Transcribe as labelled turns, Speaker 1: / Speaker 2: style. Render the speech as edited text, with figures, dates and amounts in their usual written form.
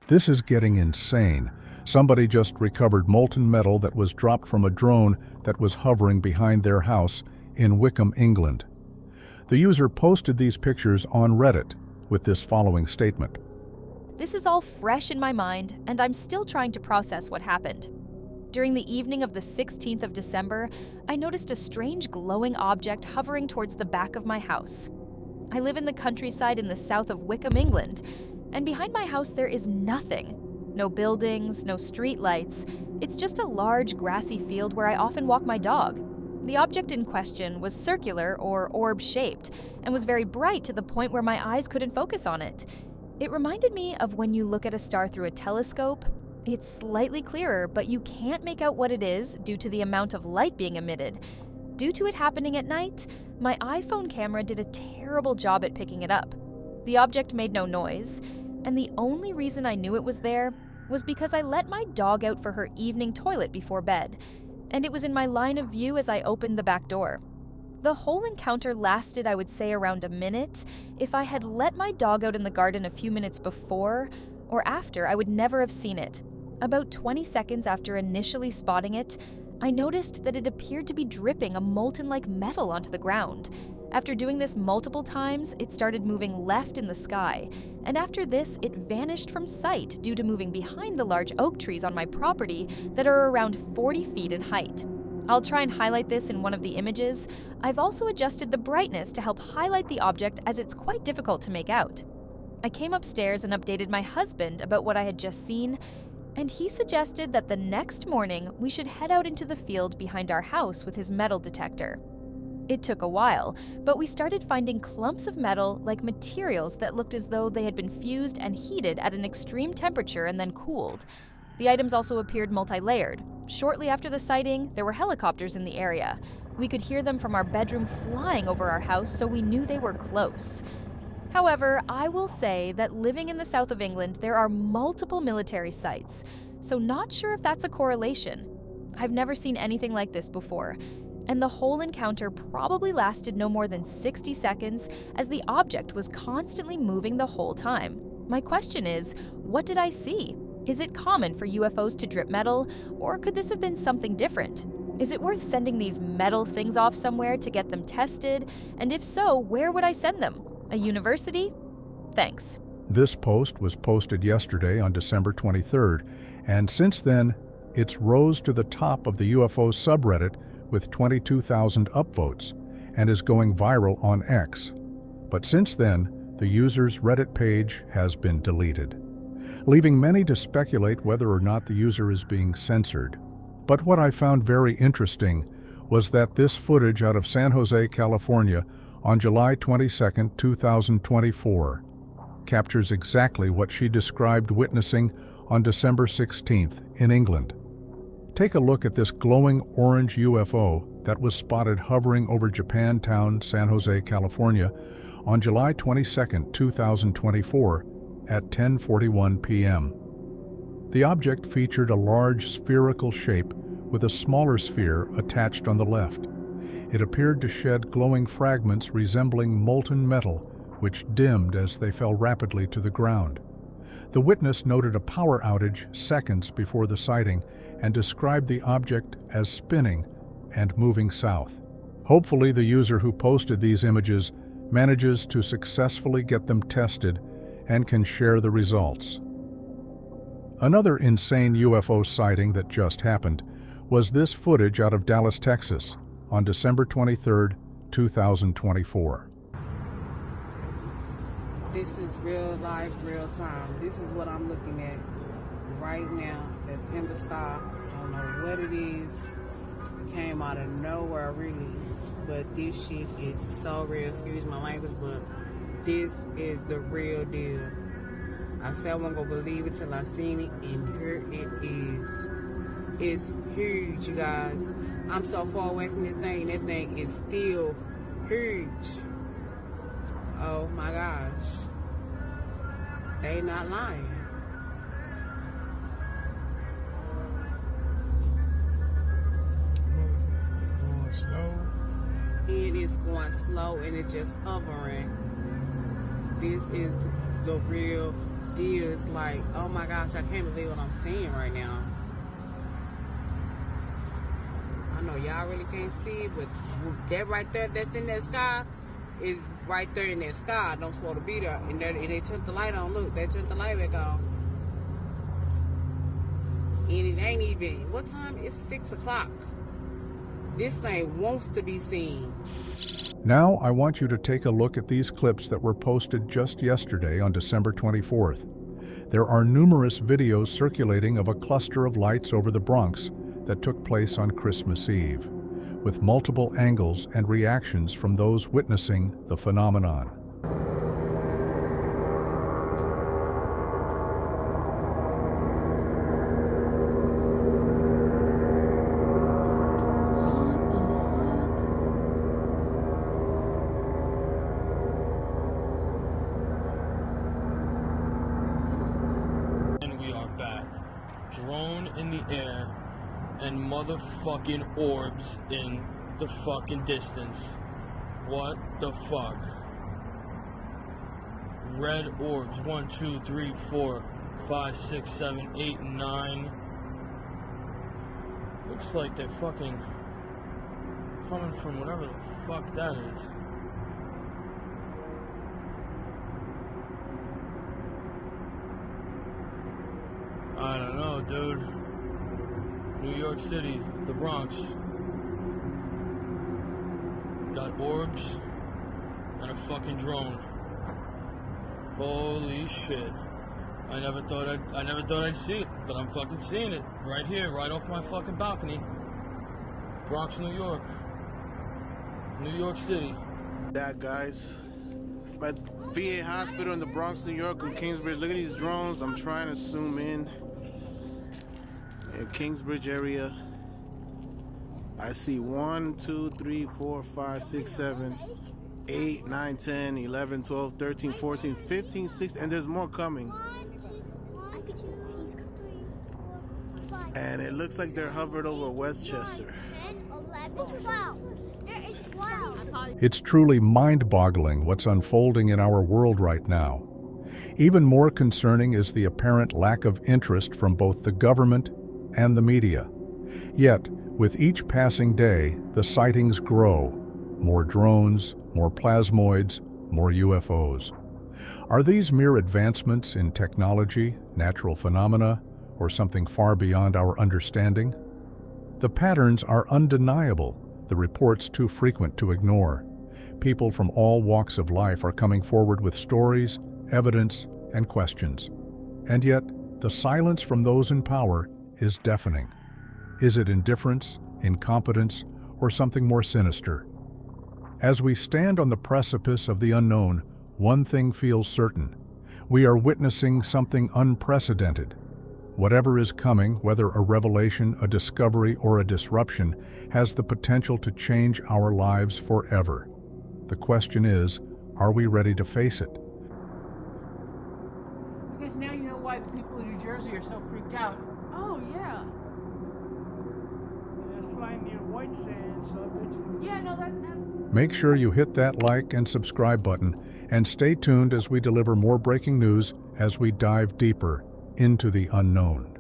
Speaker 1: This is getting insane. Somebody just recovered molten metal that was dropped from a drone that was hovering behind their house in Wickham, England. The user posted these pictures on Reddit with this following statement.
Speaker 2: This is all fresh in my mind, and I'm still trying to process what happened. During the evening of the 16th of December, I noticed a strange glowing object hovering towards the back of my house. I live in the countryside in the south of Wickham, England, and behind my house there is nothing. No buildings, no street lights. It's just a large grassy field where I often walk my dog. The object in question was circular or orb-shaped and was very bright to the point where my eyes couldn't focus on it. It reminded me of when you look at a star through a telescope. It's slightly clearer, but you can't make out what it is due to the amount of light being emitted. Due to it happening at night, my iPhone camera did a terrible job at picking it up. The object made no noise, and the only reason I knew it was there was because I let my dog out for her evening toilet before bed, and it was in my line of view as I opened the back door. The whole encounter lasted, I would say, around a minute. If I had let my dog out in the garden a few minutes before or after, I would never have seen it. About 20 seconds after initially spotting it, I noticed that it appeared to be dripping a molten-like metal onto the ground. After doing this multiple times, it started moving left in the sky, and after this, it vanished from sight due to moving behind the large oak trees on my property that are around 40 feet in height. I'll try and highlight this in one of the images. I've also adjusted the brightness to help highlight the object as it's quite difficult to make out. I came upstairs and updated my husband about what I had just seen, and he suggested that the next morning we should head out into the field behind our house with his metal detector. It took a while, but we started finding clumps of metal like materials that looked as though they had been fused and heated at an extreme temperature and then cooled. The items also appeared multi-layered. Shortly after the sighting, there were helicopters in the area. We could hear them from our bedroom flying over our house, so we knew they were close. However, I will say that living in the south of England, there are multiple military sites, so not sure if that's a correlation. I've never seen anything like this before, and the whole encounter probably lasted no more than 60 seconds as the object was constantly moving the whole time. My question is, what did I see? Is it common for UFOs to drip metal, or could this have been something different? Is it worth sending these metal things off somewhere to get them tested? And if so, where would I send them? A university? Thanks.
Speaker 1: This post was posted yesterday on December 23rd, and since then, it's rose to the top of the UFO subreddit with 22,000 upvotes and is going viral on X. But since then, the user's Reddit page has been deleted, leaving many to speculate whether or not the user is being censored. But what I found very interesting was that this footage out of San Jose, California, on July 22, 2024, captures exactly what she described witnessing on December 16th in England. Take a look at this glowing orange UFO that was spotted hovering over Japantown, San Jose, California, on July 22, 2024, at 10:41 p.m. The object featured a large spherical shape with a smaller sphere attached on the left. It appeared to shed glowing fragments resembling molten metal, which dimmed as they fell rapidly to the ground. The witness noted a power outage seconds before the sighting and described the object as spinning and moving south. Hopefully, the user who posted these images manages to successfully get them tested and can share the results. Another insane UFO sighting that just happened was this footage out of Dallas, Texas, on December 23, 2024.
Speaker 3: This is real life, real time. This is what I'm looking at right now that's in the sky. I don't know what it is. It came out of nowhere, really. But this shit is so real. Excuse my language, but this is the real deal. I said I wasn't going to believe it till I seen it, and here it is. It's huge, you guys. I'm so far away from this thing. That thing is still huge. Oh my gosh. They not lying.
Speaker 4: Going slow.
Speaker 3: It is going slow and it's just hovering. This is the real deer is like, oh my gosh, I can't believe what I'm seeing right now. I know y'all really can't see it, but that right there, that's in that sky, is right there in that sky. Don't supposed to be there. And they turned the light on. Look, they turned the light back on. And it ain't even, what time? It's 6 o'clock. This thing wants to be seen.
Speaker 1: Now I want you to take a look at these clips that were posted just yesterday on December 24th. There are numerous videos circulating of a cluster of lights over the Bronx that took place on Christmas Eve, with multiple angles and reactions from those witnessing the phenomenon.
Speaker 4: And we are back. Drone in the air and motherfucking orbs in the fucking distance. What the fuck? Red orbs. 1, 2, 3, 4, 5, 6, 7, 8, 9. Looks like they're fucking coming from whatever the fuck that is. I don't know, dude. New York City, the Bronx. Got orbs and a fucking drone. Holy shit. I never thought I'd see it, but I'm fucking seeing it right here, right off my fucking balcony. Bronx, New York. New York City.
Speaker 5: That, guys. I'm at VA Hospital in the Bronx, New York, in Kingsbridge. Look at these drones. I'm trying to zoom in Kingsbridge area. I see 1, 2, 3, 4, 5, 6, 7, 8, 9, 10, 11, 12, 13, 14, 15, 16, and there's more coming. And it looks like they're hovered over Westchester.
Speaker 1: It's truly mind-boggling what's unfolding in our world right now. Even more concerning is the apparent lack of interest from both the government and the media. Yet, with each passing day, the sightings grow. More drones, more plasmoids, more UFOs. Are these mere advancements in technology, natural phenomena, or something far beyond our understanding? The patterns are undeniable, the reports too frequent to ignore. People from all walks of life are coming forward with stories, evidence, and questions. And yet, the silence from those in power is deafening. Is it indifference, incompetence, or something more sinister? As we stand on the precipice of the unknown, one thing feels certain. We are witnessing something unprecedented. Whatever is coming, whether a revelation, a discovery, or a disruption, has the potential to change our lives forever. The question is, are we ready to face it?
Speaker 6: I guess now you know why the people in New Jersey are so freaked out.
Speaker 7: Oh, yeah.
Speaker 6: That's flying near white sands, so I bet you...
Speaker 7: Yeah, no, that's absolutely...
Speaker 1: Make sure you hit that like and subscribe button, and stay tuned as we deliver more breaking news as we dive deeper into the unknown.